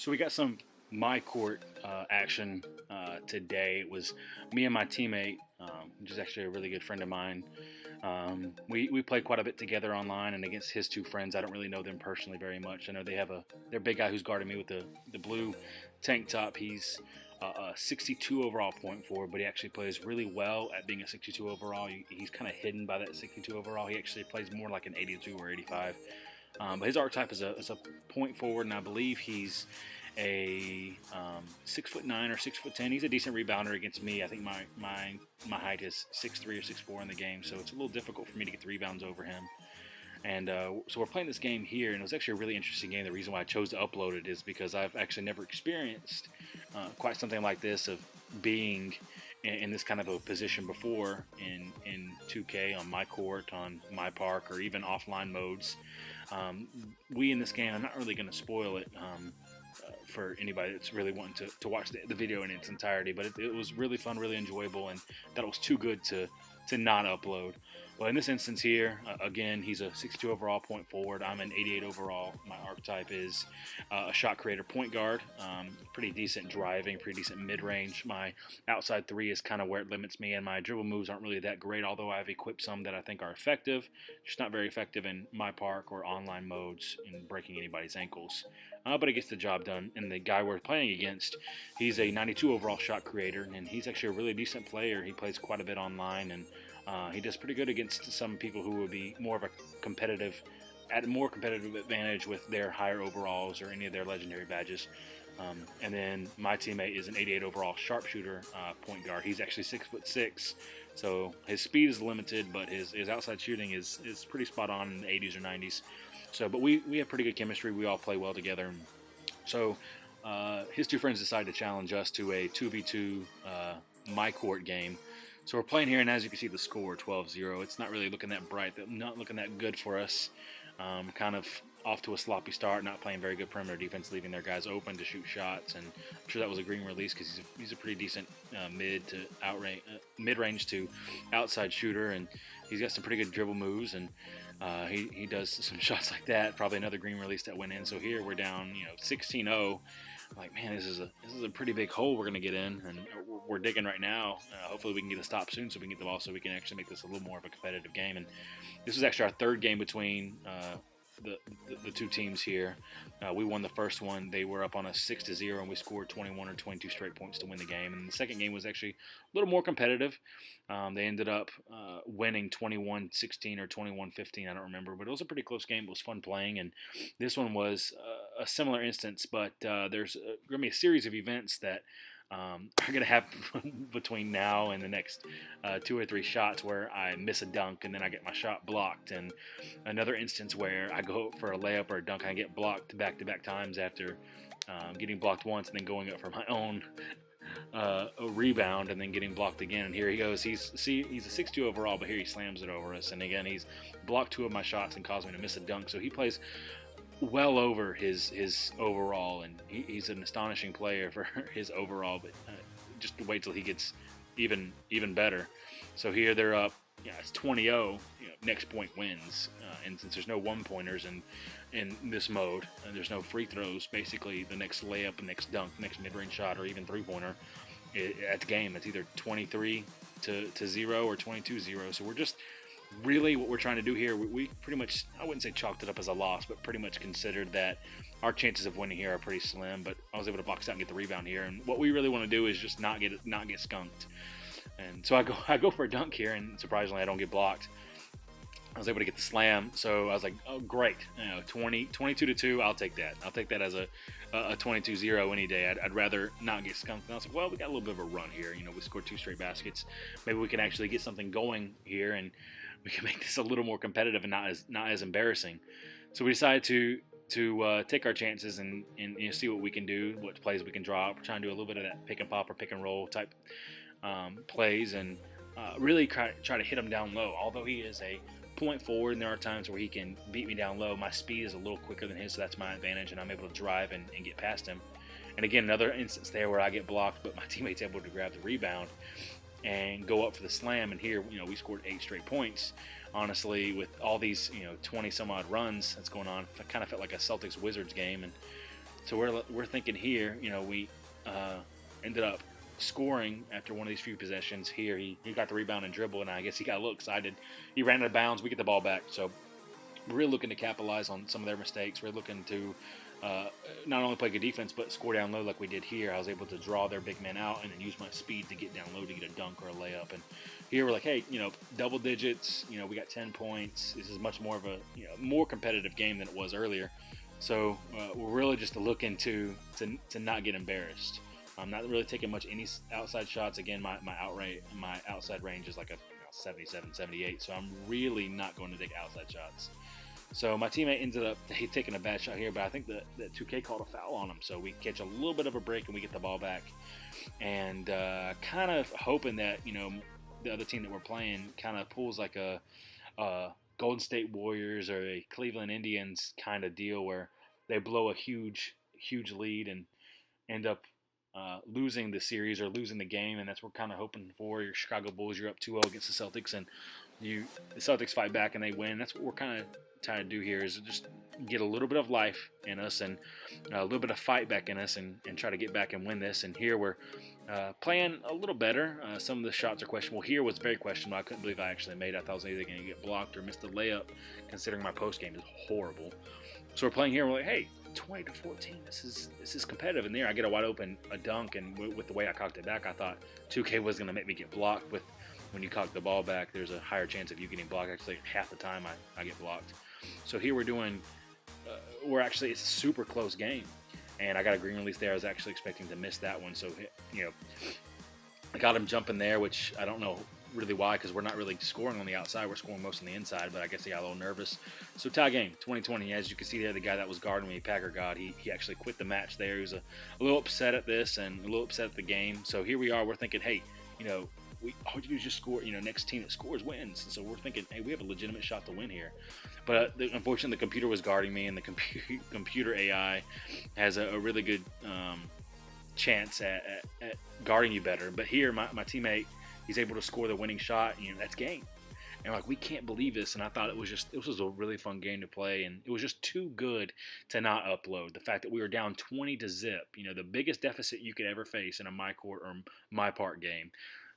So we got some MyCourt action today. It was me and my teammate, which is actually a really good friend of mine. We played quite a bit together online and against his two friends. I don't really know them personally very much. I know they have their big guy who's guarding me with the blue tank top. He's a 62 overall point forward, but he actually plays really well at being a 62 overall. He's kind of hidden by that 62 overall. He actually plays more like an 82 or 85. But his archetype is a point forward, and I believe he's a 6'9" or 6'10". He's a decent rebounder against me. I think my height is 6'3" or 6'4" in the game, so it's a little difficult for me to get the rebounds over him. And so we're playing this game here, and it was actually a really interesting game. The reason why I chose to upload it is because I've actually never experienced quite something like this of being in this kind of a position before in 2K, on MyCourt, on MyPark, or even offline modes. We in this game, I'm not really going to spoil it for anybody that's really wanting to watch the video in its entirety, but it was really fun, really enjoyable, and that was too good to not upload. Well, in this instance here, again, he's a 62 overall point forward. I'm an 88 overall. My archetype is a shot creator point guard. Pretty decent driving, pretty decent mid-range. My outside three is kind of where it limits me, and my dribble moves aren't really that great, although I've equipped some that I think are effective. Just not very effective in MyPark or online modes in breaking anybody's ankles. But it gets the job done. And the guy we're playing against, he's a 92 overall shot creator, and he's actually a really decent player. He plays quite a bit online, and he does pretty good against some people who would be more of a competitive, at a more competitive advantage with their higher overalls or any of their legendary badges. And then my teammate is an 88 overall sharpshooter point guard. He's actually 6'6", so his speed is limited, but his outside shooting is pretty spot on in the 80s or 90s. So, but we have pretty good chemistry. We all play well together. So his two friends decided to challenge us to a 2v2 MyCourt game. So we're playing here, and as you can see, the score 12-0. It's not really looking that bright, not looking that good for us. Kind of off to a sloppy start, not playing very good perimeter defense, leaving their guys open to shoot shots. And I'm sure that was a green release because he's a pretty decent mid-range to outside shooter, and he's got some pretty good dribble moves, and he does some shots like that. Probably another green release that went in. So here we're down, 16-0. Like, man, this is a pretty big hole we're gonna get in, and we're digging right now. Hopefully we can get a stop soon so we can get the ball, so we can actually make this a little more of a competitive game. And this is actually our third game between the two teams here. We won the first one. They were up on us 6-0, and we scored 21 or 22 straight points to win the game. And the second game was actually a little more competitive. They ended up winning 21-16 or 21-15. I don't remember, but it was a pretty close game. It was fun playing, and this one was a similar instance. But there's going to be a series of events that are going to happen between now and the next 2 or 3 shots where I miss a dunk and then I get my shot blocked, and another instance where I go for a layup or a dunk and I get blocked back-to-back times after getting blocked once and then going up for my own a rebound and then getting blocked again. And here he goes. He's a 6'2" overall, but here he slams it over us, and again he's blocked 2 of my shots and caused me to miss a dunk. So he plays well over his overall, and he's an astonishing player for his overall, but just wait till he gets even better. So here they're up, it's 20-0, next point wins, and since there's no one-pointers in this mode, and there's no free throws, basically the next layup, next dunk, next mid-range shot, or even three-pointer at the game, it's either 23-0 or 22-0. So we're just really, what we're trying to do here, we pretty much, I wouldn't say chalked it up as a loss, but pretty much considered that our chances of winning here are pretty slim. But I was able to box out and get the rebound here, and what we really want to do is just not get skunked. And so I go for a dunk here, and surprisingly I don't get blocked. I was able to get the slam, so I was like, oh great, 22-2, I'll take that. I'll take that as a 22-0 any day. I'd rather not get skunked. And I was like, well, we got a little bit of a run here. We scored 2 straight baskets. Maybe we can actually get something going here, and we can make this a little more competitive and not as embarrassing. So we decided to take our chances and see what we can do, what plays we can draw up. We're trying to do a little bit of that pick and pop or pick and roll type plays, and really try to hit him down low. Although he is a point forward, and there are times where he can beat me down low, my speed is a little quicker than his, so that's my advantage, and I'm able to drive and get past him. And again, another instance there where I get blocked, but my teammate's able to grab the rebound and go up for the slam. And here, we scored 8 straight points. Honestly, with all these, 20 some odd runs that's going on, I kind of felt like a Celtics Wizards game. And So we're thinking here, we uh, ended up scoring after one of these few possessions here. He got the rebound and dribble, and I guess he got a little excited. He ran out of bounds. We get the ball back. So we're really looking to capitalize on some of their mistakes. We're looking to uh, not only play good defense, but score down low like we did here. I was able to draw their big man out and then use my speed to get down low to get a dunk or a layup. And here we're like, hey, double digits. We got 10 points. This is much more of a more competitive game than it was earlier. So we're really just looking to not get embarrassed. I'm not really taking much any outside shots. Again, my outside range is like a 77, 78. So I'm really not going to take outside shots. So my teammate ended up taking a bad shot here, but I think that 2K called a foul on him. So we catch a little bit of a break and we get the ball back. And kind of hoping that, the other team that we're playing kind of pulls like a Golden State Warriors or a Cleveland Indians kind of deal where they blow a huge lead and end up losing the series or losing the game, and that's what we're kind of hoping for. Your Chicago Bulls, you're up 2-0 against the Celtics, and the Celtics fight back and they win. That's what we're kind of trying to do here, is just get a little bit of life in us and a little bit of fight back in us and try to get back and win this. And here we're playing a little better. Some of the shots are questionable. Here was very questionable. I couldn't believe I actually made it. I thought I was either going to get blocked or missed a layup, considering my post game is horrible. So we're playing here and we're like, hey, 20-14. This is competitive. And there I get a wide open dunk, and with the way I cocked it back, I thought 2K was going to make me get blocked. When you cock the ball back, there's a higher chance of you getting blocked. Actually, half the time I get blocked. So here it's a super close game, and I got a green release there. I was actually expecting to miss that one. So I got him jumping there, which I don't know really why, because we're not really scoring on the outside. We're scoring most on the inside, but I guess he got a little nervous. So tie game, 2020. As you can see there, the guy that was guarding me, Packer God, he actually quit the match there. He was a little upset at this and a little upset at the game. So here we are. We're thinking, hey, all you do is just score. Next team that scores wins. And so we're thinking, hey, we have a legitimate shot to win here. But unfortunately, the computer was guarding me, and the computer AI has a really good chance at guarding you better. But here, my teammate, he's able to score the winning shot. That's game. And we can't believe this. And I thought it was a really fun game to play, and it was just too good to not upload. The fact that we were down 20-0, the biggest deficit you could ever face in a MyCourt or MyPart game,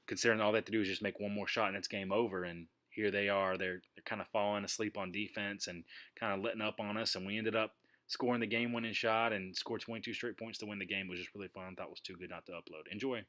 considering all they have to do is just make one more shot and it's game over. And here they are. They're kind of falling asleep on defense and kind of letting up on us. And we ended up scoring the game-winning shot and scored 22 straight points to win the game. It was just really fun. I thought it was too good not to upload. Enjoy.